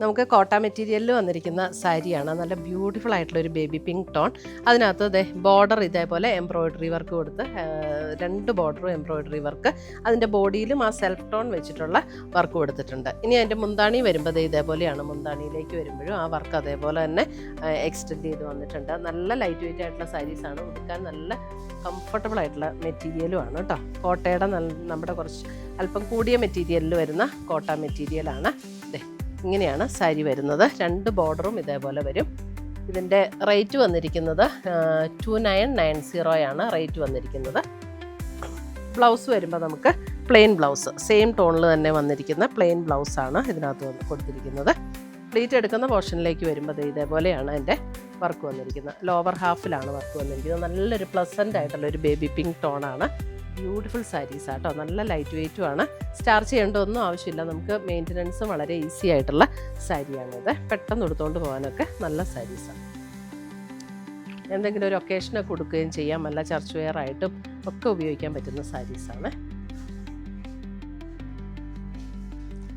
നമുക്ക് കോട്ട മെറ്റീരിയലിൽ വന്നിരിക്കുന്ന സാരിയാണ്. നല്ല ബ്യൂട്ടിഫുൾ ആയിട്ടുള്ളൊരു ബേബി പിങ്ക് ടോൺ. അതിനകത്ത് ബോർഡർ ഇതേപോലെ എംബ്രോയിഡറി വർക്ക് കൊടുത്ത് 2 ബോർഡറും എംബ്രോയിഡറി വർക്ക്. അതിൻ്റെ ബോഡിയിലും ആ സെൽഫ് ടോൺ വെച്ചിട്ടുള്ള വർക്ക് കൊടുത്തിട്ടുണ്ട്. ഇനി അതിൻ്റെ മുന്താണി വരുമ്പോൾ ഇതേപോലെയാണ്. മുന്താണിയിലേക്ക് വരുമ്പോഴും ആ വർക്ക് അതേപോലെ തന്നെ എക്സ്റ്റെൻഡ് ചെയ്ത് വന്നിട്ടുണ്ട്. നല്ല ലൈറ്റ് വെയിറ്റ് ആയിട്ടുള്ള സാരീസാണ്. ഉടുക്കാൻ നല്ല കംഫർട്ടബിൾ ആയിട്ടുള്ള മെറ്റീരിയലുമാണ് കേട്ടോ. കോട്ടയുടെ നമ്മുടെ കുറച്ച് അല്പം കൂടിയ മെറ്റീരിയലിൽ വരുന്ന കോട്ട മെറ്റീരിയലാണ്. ഇങ്ങനെയാണ് സാരി വരുന്നത്. 2 ബോർഡറും ഇതേപോലെ വരും. ഇതിൻ്റെ റേറ്റ് വന്നിരിക്കുന്നത് 2990 റേറ്റ് വന്നിരിക്കുന്നത്. ബ്ലൗസ് വരുമ്പോൾ നമുക്ക് പ്ലെയിൻ ബ്ലൗസ്, സെയിം ടോണിൽ തന്നെ വന്നിരിക്കുന്ന പ്ലെയിൻ ബ്ലൗസാണ് ഇതിനകത്ത് കൊടുത്തിരിക്കുന്നത്. പ്ലീറ്റ് എടുക്കുന്ന പോർഷനിലേക്ക് വരുമ്പോൾ ഇതേപോലെയാണ് അതിൻ്റെ വർക്ക് വന്നിരിക്കുന്നത്. ലോവർ ഹാഫിലാണ് വർക്ക് വന്നിരിക്കുന്നത്. നല്ലൊരു പ്ലസൻ്റ് ആയിട്ടുള്ളൊരു ബേബി പിങ്ക് ടോണാണ്. ബ്യൂട്ടിഫുൾ സാരീസ് ആട്ടോ. നല്ല ലൈറ്റ് വെയ്റ്റുമാണ്. സ്റ്റാർച്ച് ചെയ്യേണ്ട ഒന്നും ആവശ്യമില്ല. നമുക്ക് മെയിൻ്റനൻസ് വളരെ ഈസി ആയിട്ടുള്ള സാരിയാണിത്. പെട്ടെന്ന് എടുത്തുകൊണ്ട് പോകാനൊക്കെ നല്ല സാരീസാണ്. എന്തെങ്കിലും ഒരു ഒക്കേഷനൊക്കെ കൊടുക്കുകയും ചെയ്യാം. നല്ല ചർച്ച് വെയർ ആയിട്ടും ഒക്കെ ഉപയോഗിക്കാൻ പറ്റുന്ന സാരീസാണ്.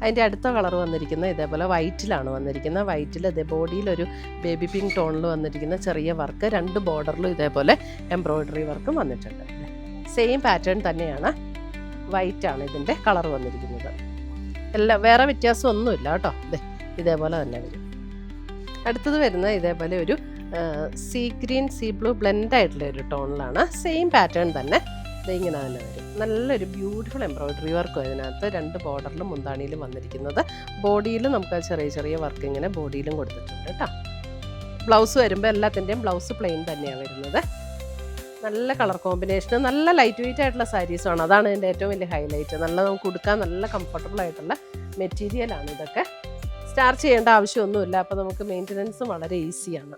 അതിൻ്റെ അടുത്ത കളർ വന്നിരിക്കുന്നത് ഇതേപോലെ വൈറ്റിലാണ് വന്നിരിക്കുന്നത്. വൈറ്റിൽ ബോഡിയിലൊരു ബേബി പിങ്ക് ടോണിൽ വന്നിരിക്കുന്ന ചെറിയ വർക്ക്. 2 ബോർഡറിലും ഇതേപോലെ എംബ്രോയിഡറി വർക്കും വന്നിട്ടുണ്ട്. സെയിം പാറ്റേൺ തന്നെയാണ്. വൈറ്റാണ് ഇതിൻ്റെ കളർ വന്നിരിക്കുന്നത്. എല്ലാം വേറെ വ്യത്യാസമൊന്നുമില്ല കേട്ടോ. ഇതേപോലെ തന്നെ വരും. അടുത്തത് വരുന്ന ഇതേപോലെ ഒരു see green see blue blend ആയിട്ടുള്ള ഒരു ടോണിലാണ്. സെയിം പാറ്റേൺ തന്നെ ഇങ്ങനെ തന്നെ വരും. നല്ലൊരു ബ്യൂട്ടിഫുൾ എംബ്രോയിഡറി വർക്കും അതിനകത്ത് 2 ബോർഡറിലും മുന്താണിയിലും വന്നിരിക്കുന്നത്. ബോഡിയിലും നമുക്ക് ചെറിയ ചെറിയ വർക്ക് ഇങ്ങനെ ബോഡിയിലും കൊടുത്തിട്ടുണ്ട് കേട്ടോ. ബ്ലൗസ് വരുമ്പോൾ എല്ലാത്തിൻ്റെയും ബ്ലൗസ് പ്ലെയിൻ തന്നെയാണ് വരുന്നത്. നല്ല കളർ കോമ്പിനേഷൻ, നല്ല ലൈറ്റ് വെയിറ്റ് ആയിട്ടുള്ള സാരീസാണ്. അതാണ് ഇതിൻ്റെ ഏറ്റവും വലിയ ഹൈലൈറ്റ്. നല്ല നമുക്ക് കൊടുക്കാൻ നല്ല കംഫർട്ടബിൾ ആയിട്ടുള്ള മെറ്റീരിയലാണ് ഇതൊക്കെ. സ്റ്റാർച്ച് ചെയ്യേണ്ട ആവശ്യമൊന്നുമില്ല. അപ്പോൾ നമുക്ക് മെയിൻ്റനൻസ് വളരെ ഈസിയാണ്.